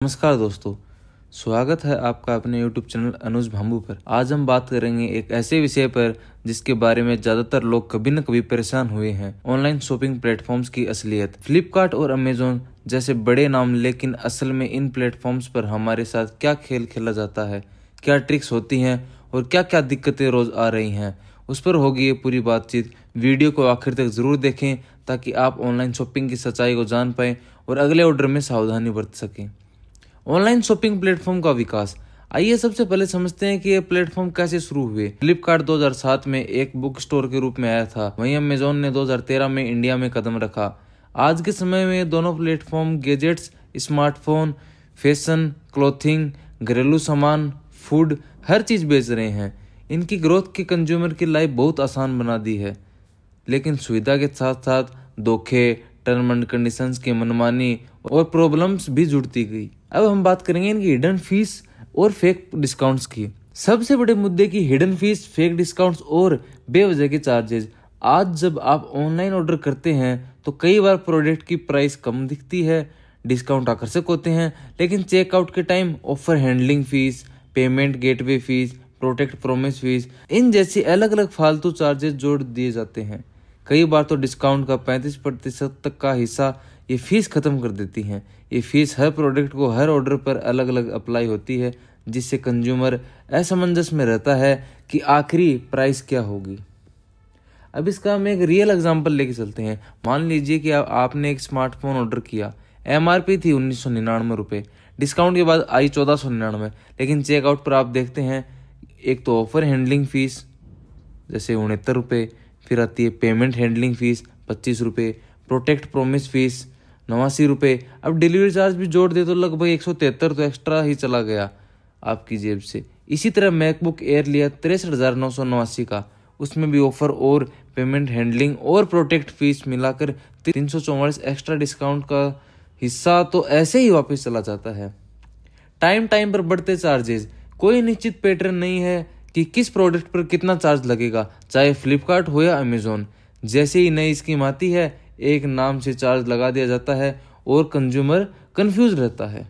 नमस्कार दोस्तों, स्वागत है आपका अपने YouTube चैनल अनुज भांबू पर। आज हम बात करेंगे एक ऐसे विषय पर जिसके बारे में ज़्यादातर लोग कभी न कभी परेशान हुए हैं। ऑनलाइन शॉपिंग प्लेटफॉर्म्स की असलियत। फ्लिपकार्ट और अमेजोन जैसे बड़े नाम, लेकिन असल में इन प्लेटफॉर्म्स पर हमारे साथ क्या खेल खेला जाता है, क्या ट्रिक्स होती हैं और क्या क्या दिक्कतें रोज़ आ रही हैं, उस पर होगी ये पूरी बातचीत। वीडियो को आखिर तक ज़रूर देखें ताकि आप ऑनलाइन शॉपिंग की सच्चाई को जान पाएँ और अगले ऑर्डर में सावधानी बरत सकें। ऑनलाइन शॉपिंग प्लेटफॉर्म का विकास। आइए सबसे पहले समझते हैं कि ये प्लेटफॉर्म कैसे शुरू हुए। फ्लिपकार्ट 2007 में एक बुक स्टोर के रूप में आया था, वहीं अमेजोन ने 2013 में इंडिया में कदम रखा। आज के समय में दोनों platform gadgets, smartphone, fashion, clothing, घरेलू सामान, फूड, हर चीज़ बेच रहे हैं। इनकी ग्रोथ की कंज्यूमर की लाइफ बहुत आसान बना दी है, लेकिन सुविधा के साथ साथ धोखे, टर्म एंड कंडीशंस की मनमानी और प्रॉब्लम्स भी जुड़ती गई। अब हम बात करेंगे इनकी हिडन फीस और फेक डिस्काउंट्स की। सबसे बड़े मुद्दे की हिडन फीस, फेक डिस्काउंट्स और बेवजह के चार्जेस। आज जब आप ऑनलाइन ऑर्डर करते हैं तो कई बार प्रोडक्ट की प्राइस कम दिखती है, डिस्काउंट आकर्षक होते हैं, लेकिन चेकआउट के time offer handling fee, payment gateway fee, product promise fee, इन जैसी अलग अलग फालतू चार्जेस जोड़ दिए जाते हैं। कई बार तो डिस्काउंट का 35% तक का हिस्सा ये फीस खत्म कर देती हैं। ये फीस हर प्रोडक्ट को हर ऑर्डर पर अलग अलग अप्लाई होती है, जिससे कंज्यूमर असमंजस में रहता है कि आखिरी प्राइस क्या होगी। अब इसका हम एक रियल एग्जांपल लेके चलते हैं। मान लीजिए कि आपने एक स्मार्टफोन ऑर्डर किया। MRP थी 1999 रुपये, डिस्काउंट के बाद आई 1499, लेकिन चेकआउट पर आप देखते हैं एक तो ऑफर हैंडलिंग फीस जैसे 69 रुपये, फिर आती है पेमेंट हैंडलिंग फीस 25 रुपये, प्रोटेक्ट प्रॉमिस फीस 89 रुपये। अब डिलीवरी चार्ज भी जोड़ दे तो लगभग 173 तो एक्स्ट्रा ही चला गया आपकी जेब से। इसी तरह मैकबुक एयर लिया 63,989 का, उसमें भी ऑफर और पेमेंट हैंडलिंग और प्रोटेक्ट फीस मिलाकर 344 एक्स्ट्रा डिस्काउंट का हिस्सा तो ऐसे ही वापस चला जाता है। टाइम पर बढ़ते चार्जेस। कोई निश्चित पैटर्न नहीं है कि किस प्रोडक्ट पर कितना चार्ज लगेगा, चाहे फ्लिपकार्ट हो या अमेजोन। जैसे ही नई स्कीम आती है, एक नाम से चार्ज लगा दिया जाता है और कंज्यूमर कंफ्यूज रहता है।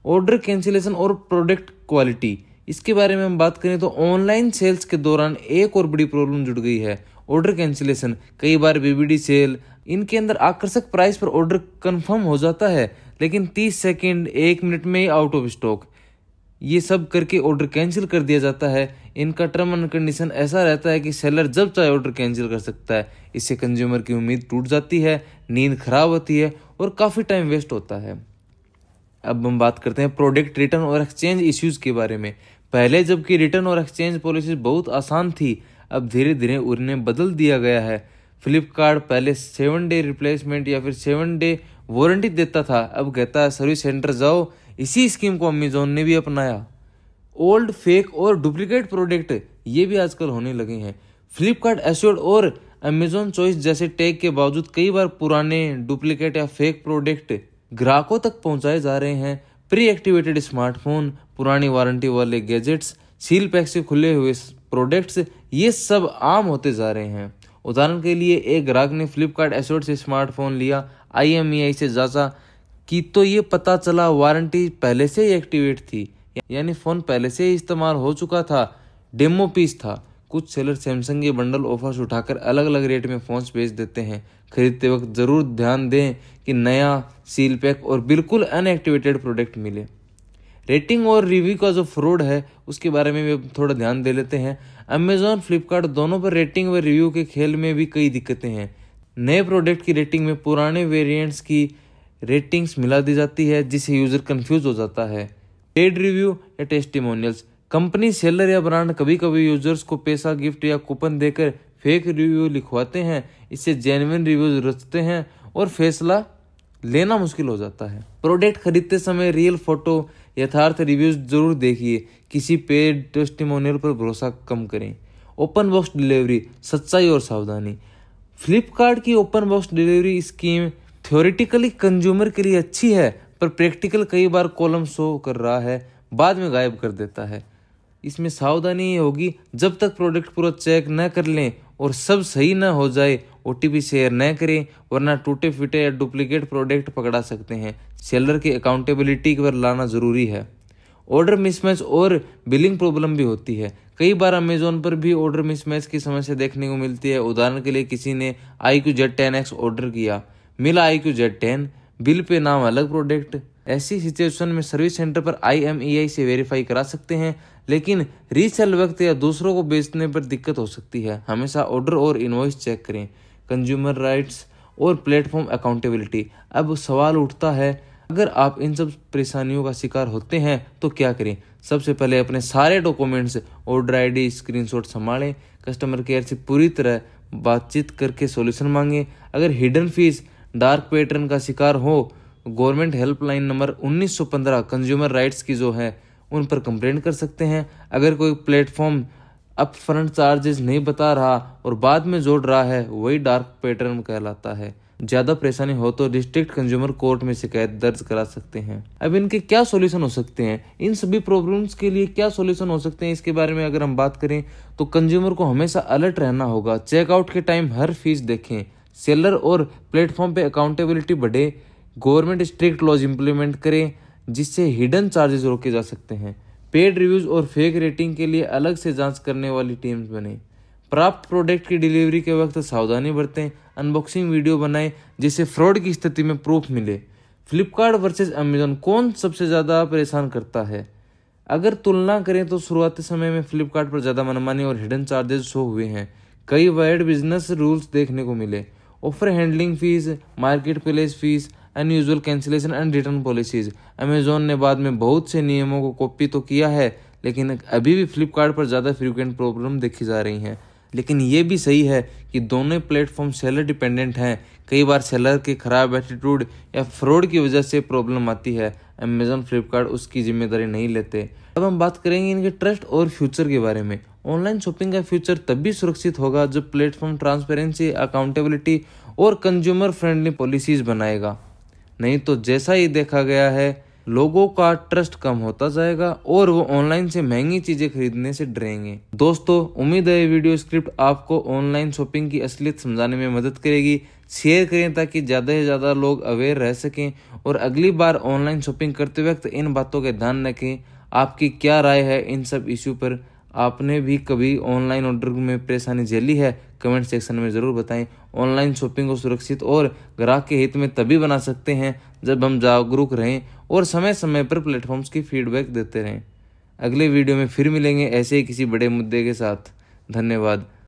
ऑर्डर कैंसिलेशन और प्रोडक्ट क्वालिटी, इसके बारे में हम बात करें तो ऑनलाइन सेल्स के दौरान एक और बड़ी प्रॉब्लम जुड़ गई है, ऑर्डर कैंसिलेशन। कई बार BBD सेल, इनके अंदर आकर्षक प्राइस पर ऑर्डर कंफर्म हो जाता है, लेकिन 30 सेकेंड 1 मिनट में ही आउट ऑफ स्टॉक। ये सब करके ऑर्डर कैंसिल कर दिया जाता है। इनका टर्म एंड कंडीशन ऐसा रहता है कि सेलर जब चाहे ऑर्डर कैंसिल कर सकता है। इससे कंज्यूमर की उम्मीद टूट जाती है, नींद खराब होती है और काफ़ी टाइम वेस्ट होता है। अब हम बात करते हैं प्रोडक्ट रिटर्न और एक्सचेंज इश्यूज के बारे में। पहले जबकि रिटर्न और एक्सचेंज पॉलिसी बहुत आसान थी, अब धीरे धीरे उन्हें बदल दिया गया है। फ्लिपकार्ट पहले 7 डे रिप्लेसमेंट या फिर 7 डे वारंटी देता था, अब कहता है सर्विस सेंटर जाओ। इसी स्कीम को अमेजोन ने भी अपनाया। ओल्ड, फेक और डुप्लीकेट प्रोडक्ट ये भी आजकल होने लगे हैं। फ्लिपकार्ट एश्योर्ड और अमेजोन चॉइस जैसे टैग के बावजूद कई बार पुराने, डुप्लीकेट या फेक प्रोडक्ट ग्राहकों तक पहुंचाए जा रहे हैं। प्री एक्टिवेटेड स्मार्टफोन, पुरानी वारंटी वाले गैजेट्स, सील पैक से खुले हुए प्रोडक्ट्स, ये सब आम होते जा रहे हैं। उदाहरण के लिए एक ग्राहक ने फ्लिपकार्ट एश्योर्ड से स्मार्टफोन लिया, IMEI से जांचा कि तो ये पता चला वारंटी पहले से ही एक्टिवेट थी, यानी फ़ोन पहले से ही इस्तेमाल हो चुका था, डेमो पीस था। कुछ सेलर सैमसंग के बंडल ऑफर्स उठाकर अलग अलग रेट में फ़ोन्स बेच देते हैं। खरीदते वक्त ज़रूर ध्यान दें कि नया, सील पैक और बिल्कुल अनएक्टिवेटेड प्रोडक्ट मिले। रेटिंग और रिव्यू का जो फ्रॉड है उसके बारे में भी थोड़ा ध्यान दे लेते हैं। अमेजॉन, फ्लिपकार्ट दोनों पर रेटिंग व रिव्यू के खेल में भी कई दिक्कतें हैं। नए प्रोडक्ट की रेटिंग में पुराने वेरिएंट्स की रेटिंग्स मिला दी जाती है, जिससे यूज़र कंफ्यूज हो जाता है। पेड रिव्यू या टेस्टिमोनियल्स। कंपनी, सेलर या ब्रांड कभी कभी यूजर्स को पैसा, गिफ्ट या कूपन देकर फेक रिव्यू लिखवाते हैं। इससे जेन्युइन रिव्यूज रचते हैं और फैसला लेना मुश्किल हो जाता है। प्रोडक्ट खरीदते समय रियल फोटो, यथार्थ रिव्यूज जरूर देखिए। किसी पेड टेस्टिमोनियल पर भरोसा कम करें। ओपन बॉक्स डिलीवरी, सच्चाई और सावधानी। फ्लिपकार्ट की open box delivery scheme theoretically consumer के लिए अच्छी है, पर प्रैक्टिकल कई बार कॉलम शो कर रहा है, बाद में गायब कर देता है। इसमें सावधानी ये होगी, जब तक प्रोडक्ट पूरा चेक न कर लें और सब सही न हो जाए, OTP शेयर न करें, वरना टूटे फूटे या डुप्लीकेट प्रोडक्ट पकड़ा सकते हैं। सेलर की अकाउंटेबिलिटी पर लाना जरूरी है। ऑर्डर मिसमैच और बिलिंग प्रॉब्लम भी होती है। कई बार अमेजोन पर भी ऑर्डर मिसमैच की समस्या देखने को मिलती है। उदाहरण के लिए किसी ने iQOO Z10X ऑर्डर किया, मिला iQOO Z10, बिल पे नाम अलग प्रोडक्ट। ऐसी सिचुएशन में सर्विस सेंटर पर IMEI से वेरीफाई करा सकते हैं, लेकिन रीसेल वक्त या दूसरों को बेचने पर दिक्कत हो सकती है। हमेशा ऑर्डर और इनवॉइस चेक करें। कंज्यूमर राइट्स और प्लेटफॉर्म अकाउंटेबिलिटी। अब सवाल उठता है, अगर आप इन सब परेशानियों का शिकार होते हैं तो क्या करें? सबसे पहले अपने सारे डॉक्यूमेंट्स, ऑर्डर ID, स्क्रीनशॉट संभालें। कस्टमर केयर से पूरी तरह बातचीत करके सॉल्यूशन मांगें। अगर हिडन फीस, डार्क पैटर्न का शिकार हो, government helpline number 1915 consumer rights की जो है उन पर कंप्लेंट कर सकते हैं। अगर कोई प्लेटफॉर्म अप फ्रंट चार्जेस नहीं बता रहा और बाद में जोड़ रहा है, वही डार्क पैटर्न कहलाता है। ज्यादा परेशानी हो तो डिस्ट्रिक्ट कंज्यूमर कोर्ट में शिकायत दर्ज करा सकते हैं। अब इनके क्या सॉल्यूशन हो सकते हैं? इन सभी प्रॉब्लम्स के लिए क्या सॉल्यूशन हो सकते हैं, इसके बारे में अगर हम बात करें तो कंज्यूमर को हमेशा अलर्ट रहना होगा। चेकआउट के टाइम हर फीस देखें। सेलर और प्लेटफॉर्म पे अकाउंटेबिलिटी बढ़े। गवर्नमेंट स्ट्रिक्ट लॉज इंप्लीमेंट करें जिससे हिडन चार्जेस रोके जा सकते हैं। पेड रिव्यूज और फेक रेटिंग के लिए अलग से जांच करने वाली टीम्स बने। प्राप्त प्रोडक्ट की डिलीवरी के वक्त सावधानी बरतें। अनबॉक्सिंग वीडियो बनाएं जिससे फ्रॉड की स्थिति में प्रूफ मिले। फ्लिपकार्ट वर्सेस अमेजोन, कौन सबसे ज़्यादा परेशान करता है? अगर तुलना करें तो शुरुआती समय में फ्लिपकार्ट पर ज़्यादा मनमानी और हिडन चार्जेस शो हुए हैं। कई वायर्ड बिजनेस रूल्स देखने को मिले। Offer handling fees, market place fees, unusual cancellation and return policies. Amazon ने बाद में बहुत से नियमों को कॉपी तो किया है, लेकिन अभी भी फ्लिपकार्ट पर ज़्यादा फ्रीक्वेंट प्रॉब्लम देखी जा रही हैं। लेकिन ये भी सही है कि दोनों प्लेटफॉर्म सेलर डिपेंडेंट हैं। कई बार सेलर के खराब एटीट्यूड या फ्रॉड की वजह से प्रॉब्लम आती है। अमेजोन, फ्लिपकार्ट उसकी जिम्मेदारी नहीं लेते। अब हम बात करेंगे इनके ट्रस्ट और फ्यूचर के बारे में। ऑनलाइन शॉपिंग का फ्यूचर तभी सुरक्षित होगा जब प्लेटफॉर्म ट्रांसपेरेंसी, अकाउंटेबिलिटी और कंज्यूमर फ्रेंडली पॉलिसीज बनाएगा। नहीं तो जैसा ही देखा गया है, लोगों का ट्रस्ट कम होता जाएगा और वो ऑनलाइन से महंगी चीजें खरीदने से डरेंगे। दोस्तों, उम्मीद है ये वीडियो स्क्रिप्ट आपको ऑनलाइन शॉपिंग की असलियत समझाने में मदद करेगी। शेयर करें ताकि ज़्यादा से ज़्यादा लोग अवेयर रह सकें और अगली बार ऑनलाइन शॉपिंग करते वक्त इन बातों का ध्यान रखें। आपकी क्या राय है इन सब इश्यू पर? आपने भी कभी ऑनलाइन ऑर्डर में परेशानी झेली है? कमेंट सेक्शन में ज़रूर बताएं। ऑनलाइन शॉपिंग को सुरक्षित और ग्राहक के हित में तभी बना सकते हैं जब हम जागरूक रहें और समय समय पर प्लेटफॉर्म्स की फीडबैक देते रहें। अगले वीडियो में फिर मिलेंगे ऐसे ही किसी बड़े मुद्दे के साथ। धन्यवाद।